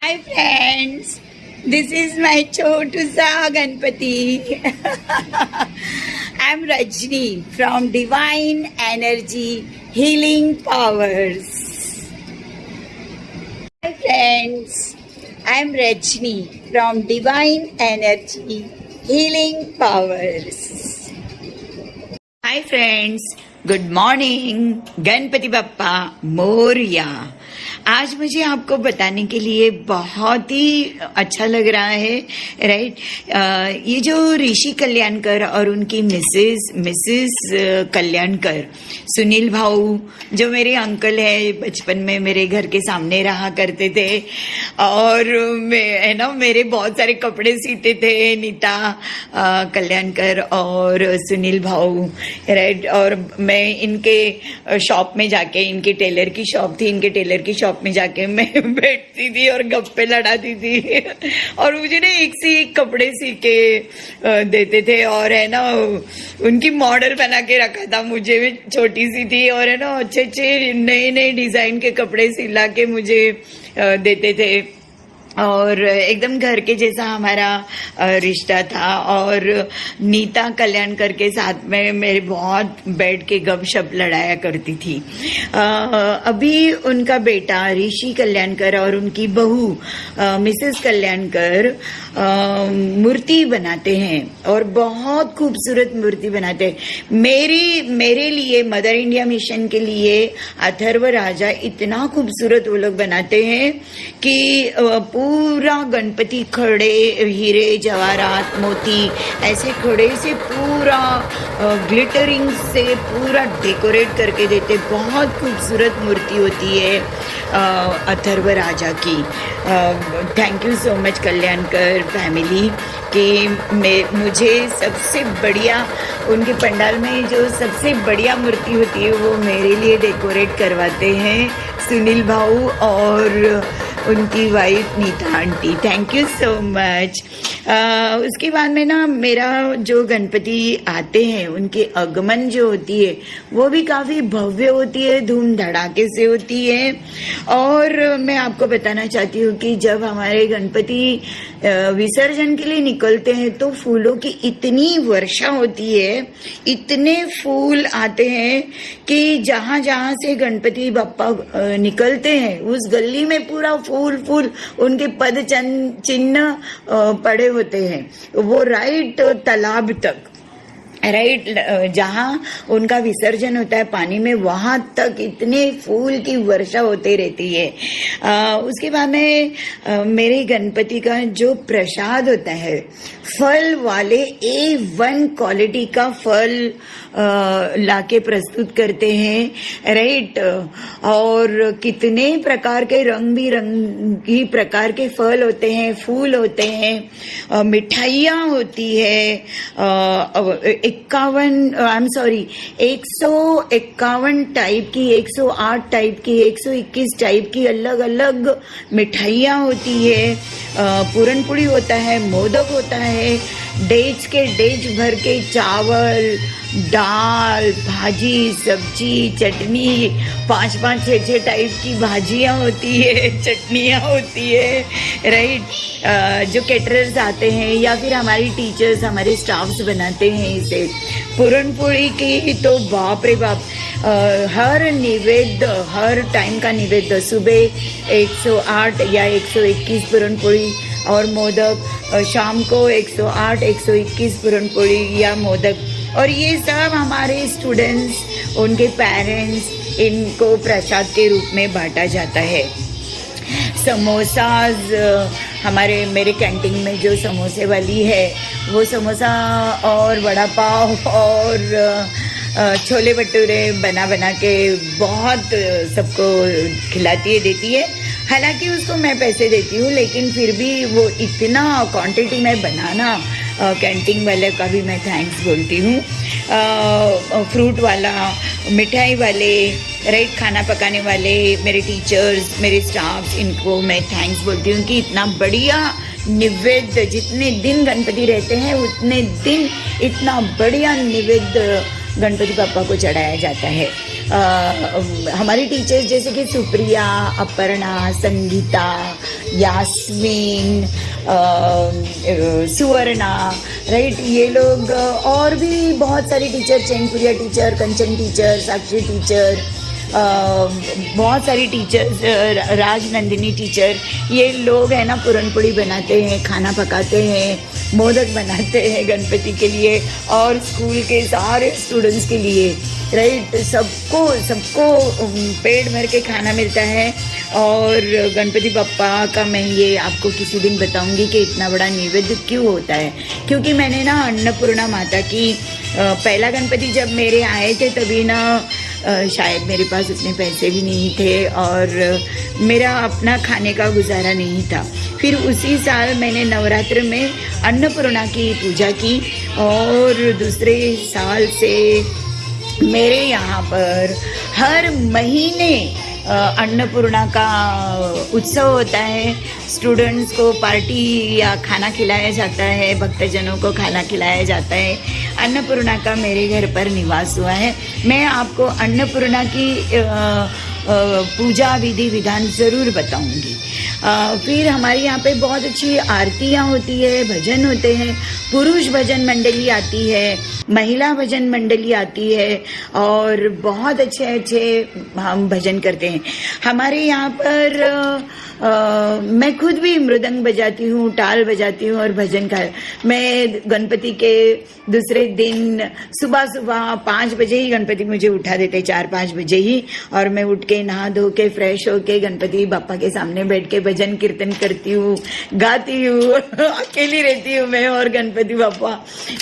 Hi friends, this is my Chotusa Ganpati. I'm Rajni from Divine Energy Healing Powers. Hi friends, I'm Rajni from Divine Energy Healing Powers. Hi friends, good morning. Ganpati Bappa Morya. आज मुझे आपको बताने के लिए बहुत ही अच्छा लग रहा है, राइट। ये जो ऋषि कल्याणकर और उनकी मिसेस कल्याणकर, सुनील भाऊ जो मेरे अंकल है, बचपन में मेरे घर के सामने रहा करते थे और है ना, मेरे बहुत सारे कपड़े सीते थे नीता कल्याणकर और सुनील भाऊ, राइट। और मैं इनके शॉप में जाके, इनके टेलर की शॉप थी, इनके टेलर की शॉप में जाके मैं बैठती थी और गप्पे लड़ाती थी और मुझे ना एक से एक कपड़े सी के देते थे और है ना, उनकी मॉडल बना के रखा था मुझे। भी छोटी सी थी और है ना, अच्छे अच्छे नए नए डिजाइन के कपड़े सिला के मुझे देते थे और एकदम घर के जैसा हमारा रिश्ता था। और नीता कल्याणकर के साथ में मेरे बहुत बैठ के गपशप लड़ाया करती थी। अभी उनका बेटा ऋषि कल्याणकर और उनकी बहू मिसेस कल्याणकर मूर्ति बनाते हैं और बहुत खूबसूरत मूर्ति बनाते हैं। मेरे लिए, मदर इंडिया मिशन के लिए अथर्व राजा इतना खूबसूरत वो लोग बनाते हैं कि पूरा गणपति खड़े, हीरे जवाहरात मोती ऐसे खड़े से पूरा ग्लिटरिंग से पूरा डेकोरेट करके देते। बहुत खूबसूरत मूर्ति होती है अथर्व राजा की। Thank you so much Kalyankar family कि मुझे सबसे बढ़िया, उनके पंडाल में जो सबसे बढ़िया मूर्ति होती है वो मेरे लिए डेकोरेट करवाते हैं सुनील भाऊ और उनकी wife Nita aunty. Thank you so much. उसके बाद में ना, मेरा जो गणपति आते हैं उनके आगमन जो होती है वो भी काफ़ी भव्य होती है, धूम धड़ाके से होती है। और मैं आपको बताना चाहती हूँ कि जब हमारे गणपति विसर्जन के लिए निकलते हैं तो फूलों की इतनी वर्षा होती है, इतने फूल आते हैं कि जहाँ जहाँ से गणपति बप्पा निकलते हैं उस गली में पूरा फूल उनके पद चिन्ह पड़े होते हैं। वो राइट तालाब तक, राइट जहाँ उनका विसर्जन होता है पानी में, वहां तक इतने फूल की वर्षा होते रहती है। उसके बाद में मेरे गणपति का जो प्रसाद होता है, फल वाले A1 क्वालिटी का फल लाके प्रस्तुत करते हैं, राइट। और कितने प्रकार के रंग बिरंगी प्रकार के फल होते हैं, फूल होते हैं, मिठाइयाँ होती है। 151 टाइप की, 108 टाइप की, 121 टाइप की अलग अलग मिठाइयाँ होती है। पूरनपुड़ी होता है, मोदक होता है, डेज भर के चावल, दाल, भाजी, सब्जी, चटनी, 5 6 टाइप की भाजियाँ होती है, चटनियाँ होती है, राइट। जो कैटरर्स आते हैं या फिर हमारी टीचर्स, हमारे स्टाफ्स बनाते हैं इसे। पूरनपोली की तो बाप रे बाप, हर निवेद्य, हर टाइम का निवेद्य, सुबह 108 या 121 पूरनपोली और मोदक, शाम को 108 121 पूरनपोली या मोदक। और ये सब हमारे स्टूडेंट्स, उनके पेरेंट्स, इनको प्रसाद के रूप में बांटा जाता है। समोसाज, मेरे कैंटीन में जो समोसे वाली है वो समोसा और वड़ा पाव और छोले भटूरे बना के बहुत सबको खिलाती है, देती है। हालांकि उसको मैं पैसे देती हूँ, लेकिन फिर भी वो इतना क्वांटिटी में बनाना, कैंटीन वाले का भी मैं थैंक्स बोलती हूँ। फ्रूट वाला, मिठाई वाले, राइट, खाना पकाने वाले, मेरे टीचर्स, मेरे स्टाफ, इनको मैं थैंक्स बोलती हूँ कि इतना बढ़िया निवेद्य, जितने दिन गणपति रहते हैं उतने दिन इतना बढ़िया निवेद्य गणपति पापा को चढ़ाया जाता है। हमारी टीचर्स जैसे कि सुप्रिया, अपर्णा, संगीता, यास्मीन, सुवर्णा, राइट, ये लोग और भी बहुत सारी टीचर, चैनपुरिया टीचर, कंचन टीचर, साक्षी टीचर, बहुत सारी टीचर्स, राजनंदिनी टीचर, ये लोग है ना पूरनपोड़ी बनाते हैं, खाना पकाते हैं, मोदक बनाते हैं गणपति के लिए और स्कूल के सारे स्टूडेंट्स के लिए, राइट, सबको पेट भर के खाना मिलता है। और गणपति बप्पा का मैं ये आपको किसी दिन बताऊंगी कि इतना बड़ा नैवेद्य क्यों होता है, क्योंकि मैंने ना अन्नपूर्णा माता की पहला गणपति जब मेरे आए थे तभी ना शायद मेरे पास उतने पैसे भी नहीं थे और मेरा अपना खाने का गुजारा नहीं था। फिर उसी साल मैंने नवरात्र में अन्नपूर्णा की पूजा की और दूसरे साल से मेरे यहाँ पर हर महीने अन्नपूर्णा का उत्सव होता है। स्टूडेंट्स को पार्टी या खाना खिलाया जाता है, भक्तजनों को खाना खिलाया जाता है। अन्नपूर्णा का मेरे घर पर निवास हुआ है। मैं आपको अन्नपूर्णा की पूजा विधि विधान ज़रूर बताऊंगी। फिर हमारे यहाँ पे बहुत अच्छी आरतियाँ होती है, भजन होते हैं, पुरुष भजन मंडली आती है, महिला भजन मंडली आती है और बहुत अच्छे अच्छे हम भजन करते हैं। हमारे यहाँ पर मैं खुद भी मृदंग बजाती हूँ, टाल बजाती हूँ और भजन का मैं गणपति के दूसरे दिन सुबह सुबह 5 बजे ही गणपति मुझे उठा देते, 4-5 बजे ही, और मैं उठ के नहा धो के फ्रेश होके गणपति बापा के सामने बैठ के भजन कीर्तन करती हूँ, गाती हूँ। अकेली रहती हूँ मैं और गणपति बापा,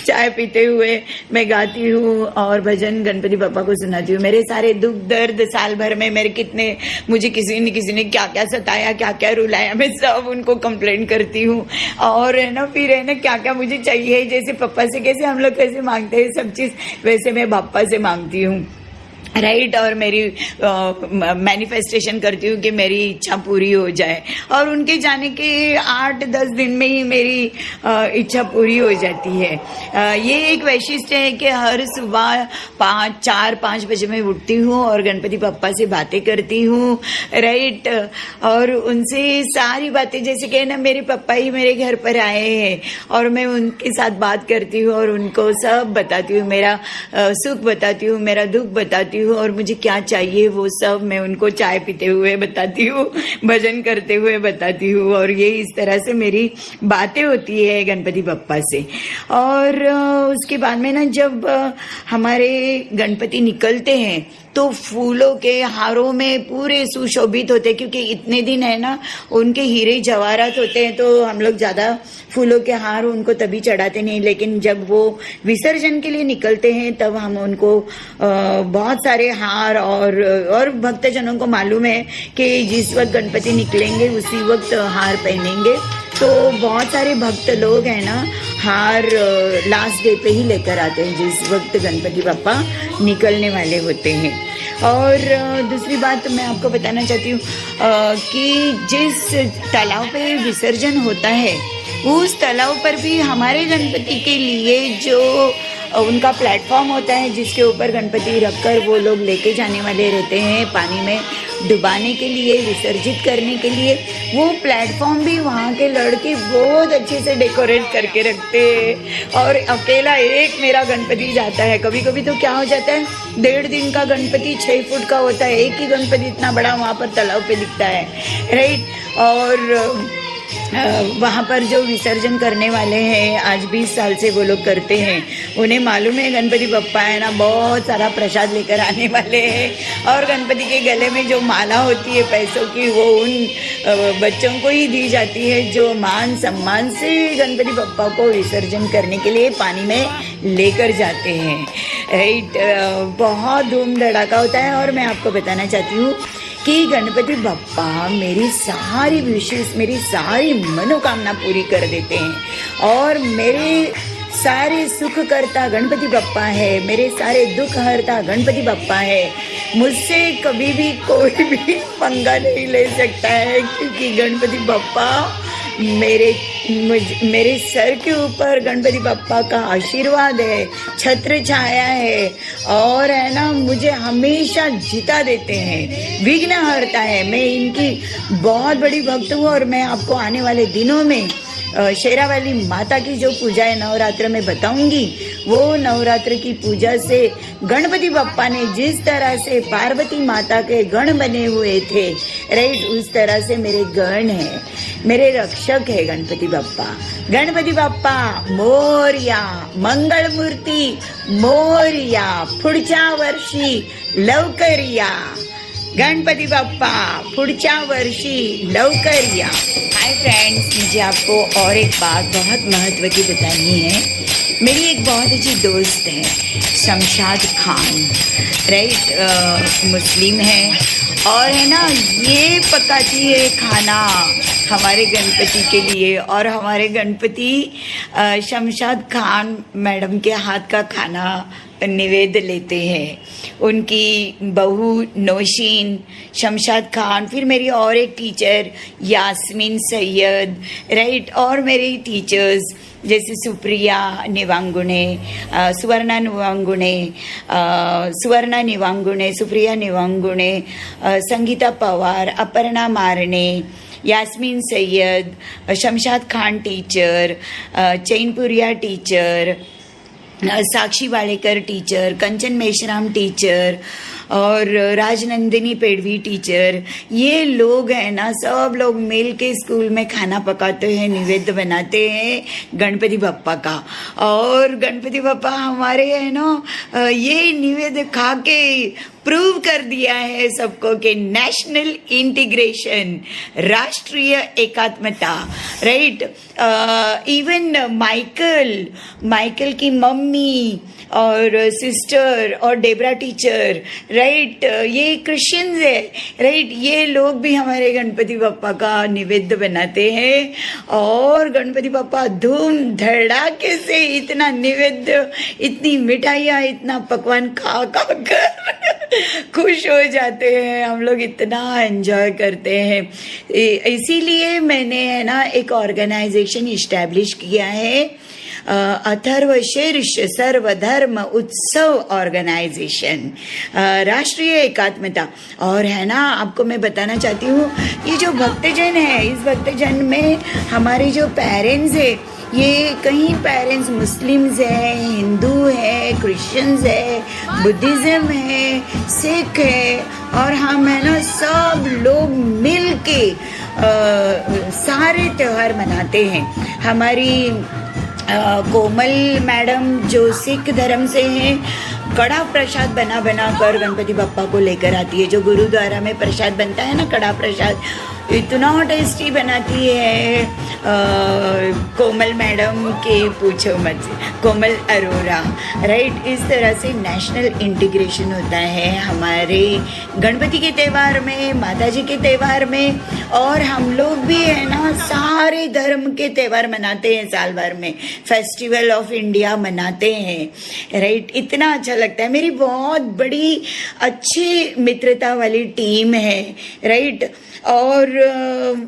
चाय पीते हुए मैं गाती हूँ और भजन गणपति बापा को सुनाती हूँ। मेरे सारे दुख दर्द साल भर में मेरे कितने, मुझे किसी ने क्या क्या सताया, क्या क्या रुलाया, मैं सब उनको कंप्लेंट करती हूँ। और है ना, फिर है ना क्या क्या मुझे चाहिए, जैसे पापा से कैसे हम लोग कैसे मांगते हैं सब चीज़, वैसे मैं बापा से मांगती हूँ, राइट। और मेरी मैनिफेस्टेशन करती हूँ कि मेरी इच्छा पूरी हो जाए और उनके जाने के 8-10 दिन में ही मेरी इच्छा पूरी हो जाती है। ये एक वैशिष्ट्य है कि हर सुबह 4-5 बजे मैं उठती हूँ और गणपति पप्पा से बातें करती हूँ, राइट। और उनसे सारी बातें, जैसे कि ना मेरे पापा ही मेरे घर पर आए हैं और मैं उनके साथ बात करती हूँ और उनको सब बताती हूँ, मेरा सुख बताती हूँ, मेरा दुख बताती हूँ और मुझे क्या चाहिए वो सब मैं उनको चाय पीते हुए बताती हूँ, भजन करते हुए बताती हूँ। और ये इस तरह से मेरी बातें होती है गणपति बप्पा से। और उसके बाद में ना जब हमारे गणपति निकलते हैं तो फूलों के हारों में पूरे सुशोभित होते हैं, क्योंकि इतने दिन है ना उनके हीरे जवाहरात होते हैं, तो हम लोग ज़्यादा फूलों के हार उनको तभी चढ़ाते नहीं, लेकिन जब वो विसर्जन के लिए निकलते हैं तब हम उनको बहुत सारे हार और भक्तजनों को मालूम है कि जिस वक्त गणपति निकलेंगे उसी वक्त हार पहनेंगे, तो बहुत सारे भक्त लोग हैं ना हार लास्ट डे पे ही लेकर आते हैं जिस वक्त गणपति बापा निकलने वाले होते हैं। और दूसरी बात मैं आपको बताना चाहती हूँ कि जिस तालाब पे विसर्जन होता है उस तालाब पर भी हमारे गणपति के लिए जो उनका प्लेटफॉर्म होता है जिसके ऊपर गणपति रखकर वो लोग लेके जाने वाले रहते हैं पानी में डुबाने के लिए, विसर्जित करने के लिए, वो प्लेटफॉर्म भी वहाँ के लड़के बहुत अच्छे से डेकोरेट करके रखते हैं। और अकेला एक मेरा गणपति जाता है, कभी कभी तो क्या हो जाता है 1.5 दिन का गणपति 6 फुट का होता है, एक ही गणपति इतना बड़ा वहाँ पर तालाब पे दिखता है, राइट। और वहाँ पर जो विसर्जन करने वाले हैं आज 20 साल से वो लोग करते हैं, उन्हें मालूम है गणपति बप्पा है ना बहुत सारा प्रसाद लेकर आने वाले हैं और गणपति के गले में जो माला होती है पैसों की वो उन बच्चों को ही दी जाती है जो मान सम्मान से गणपति बप्पा को विसर्जन करने के लिए पानी में लेकर जाते हैं, राइट। बहुत धूम धड़ाका होता है। और मैं आपको बताना चाहती हूँ कि गणपति बप्पा मेरी सारी विशेष, मेरी सारी मनोकामना पूरी कर देते हैं और मेरे सारे सुख करता गणपति बप्पा है, मेरे सारे दुख हरता गणपति बप्पा है। मुझसे कभी भी कोई भी पंगा नहीं ले सकता है, क्योंकि गणपति बप्पा मेरे मेरे सर के ऊपर गणपति बप्पा का आशीर्वाद है, छत्र छाया है और है ना मुझे हमेशा जीता देते हैं, विघ्न हरता है। मैं इनकी बहुत बड़ी भक्त हूँ और मैं आपको आने वाले दिनों में शेरावाली माता की जो पूजा है नवरात्र में बताऊंगी। वो नवरात्र की पूजा से गणपति बप्पा ने जिस तरह से पार्वती माता के गण बने हुए थे, राइट, उस तरह से मेरे गण है, मेरे रक्षक है गणपति बप्पा। गणपति बप्पा मोरया, मंगल मूर्ती मोरया, पुढच्या वर्षी लवकर या। गणपति बप्पा पुढच्या वर्षी लवकर या। हाय फ्रेंड्स, मुझे आपको और एक बात बहुत महत्व की बतानी है। मेरी एक बहुत अच्छी दोस्त है शमशाद खान, राइट, मुस्लिम है और है ना ये पकाती है खाना हमारे गणपति के लिए। और हमारे गणपति शमशाद खान मैडम के हाथ का खाना निवेद लेते हैं। उनकी बहू नौशीन, शमशाद खान, फिर मेरी और एक टीचर यास्मीन सैयद, राइट, और मेरे टीचर्स जैसे सुप्रिया निवांगुणे, सुवर्णा निवांगुणे, सुप्रिया निवांगुणे, संगीता पवार, अपर्णा मारणे, यास्मीन सैयद, शमशाद खान टीचर, चैनपुरिया टीचर, साक्षी वाड़ेकर टीचर, कंचन मेश्राम टीचर और राजनंदिनी पेड़वी टीचर, ये लोग हैं ना, सब लोग मिल के स्कूल में खाना पकाते हैं, निवेद्य बनाते हैं गणपति बप्पा का। और गणपति बप्पा हमारे है ना ये निवेद्य खा के प्रूव कर दिया है सबको कि नेशनल इंटीग्रेशन, राष्ट्रीय एकात्मता, राइट। इवन माइकल की मम्मी और सिस्टर और डेबरा टीचर, राइट, ये क्रिश्चियंस है, राइट, ये लोग भी हमारे गणपति बप्पा का निवेद्य बनाते हैं। और गणपति बप्पा धूम धड़ाके से इतना निवेद्य, इतनी मिठाइयाँ, इतना पकवान खा कर खुश हो जाते हैं। हम लोग इतना एंजॉय करते हैं। इसीलिए मैंने है ना एक ऑर्गेनाइजेशन इस्टेब्लिश किया है, अथर्व शीर्ष सर्वधर्म उत्सव ऑर्गेनाइजेशन, राष्ट्रीय एकात्मता। और है ना आपको मैं बताना चाहती हूँ, ये जो भक्तजन है, इस भक्तजन में हमारे जो पेरेंट्स है, ये कहीं पेरेंट्स मुस्लिम्स है, हिंदू है, क्रिश्चियंस है, बुद्धिज़्म है, सिख है, और हम है ना सब लोग मिल के सारे त्यौहार मनाते हैं। हमारी कोमल मैडम जो सिख धर्म से हैं, कड़ा प्रसाद बना कर गणपति बप्पा को लेकर आती है। जो गुरुद्वारा में प्रसाद बनता है ना, कड़ा प्रसाद, इतना टेस्टी बनाती है कोमल मैडम के पूछो मत, कोमल अरोरा, राइट। इस तरह से नेशनल इंटीग्रेशन होता है हमारे गणपति के त्यौहार में, माता जी के त्यौहार में। और हम लोग भी है ना सारे धर्म के त्यौहार मनाते हैं, साल भर में फेस्टिवल ऑफ इंडिया मनाते हैं, राइट। इतना अच्छा लगता है। मेरी बहुत बड़ी अच्छी मित्रता वाली टीम है, राइट। और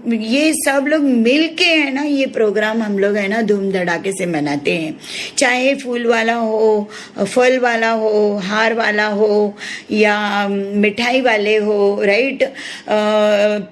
ये सब लोग मिल के है ना ये प्रोग्राम हम लोग है ना धूम धड़ाके से मनाते हैं। चाहे फूल वाला हो, फल वाला हो, हार वाला हो या मिठाई वाले हो, राइट,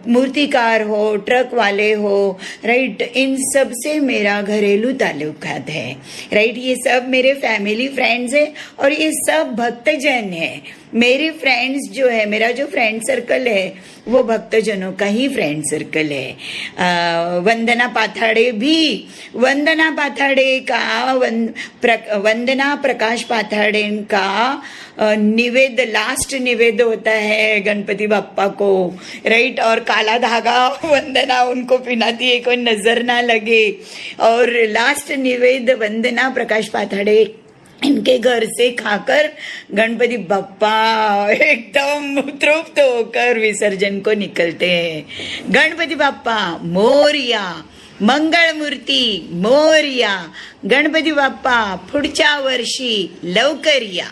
मूर्तिकार हो, ट्रक वाले हो, राइट, इन सब से मेरा घरेलू ताल्लुकात है, राइट। ये सब मेरे फैमिली फ्रेंड्स हैं और ये सब भक्तजन है। मेरे फ्रेंड्स जो है, मेरा जो फ्रेंड सर्कल है वो भक्तजनों का ही फ्रेंड सर्कल है। वंदना पाथाड़े भी, वंदना पाथाड़े का वंदना प्रकाश पाथाड़े का निवेद, लास्ट निवेद होता है गणपति बप्पा को, राइट। और काला धागा वंदना उनको पिनाती है, कोई नजर ना लगे। और लास्ट निवेद वंदना प्रकाश पाथाड़े इनके घर से खाकर गणपति बप्पा एकदम तृप्त होकर विसर्जन को निकलते हैं। गणपति बप्पा मोरया, मंगल मूर्ती मोरया, गणपति बप्पा पुढच्या वर्षी लवकर या।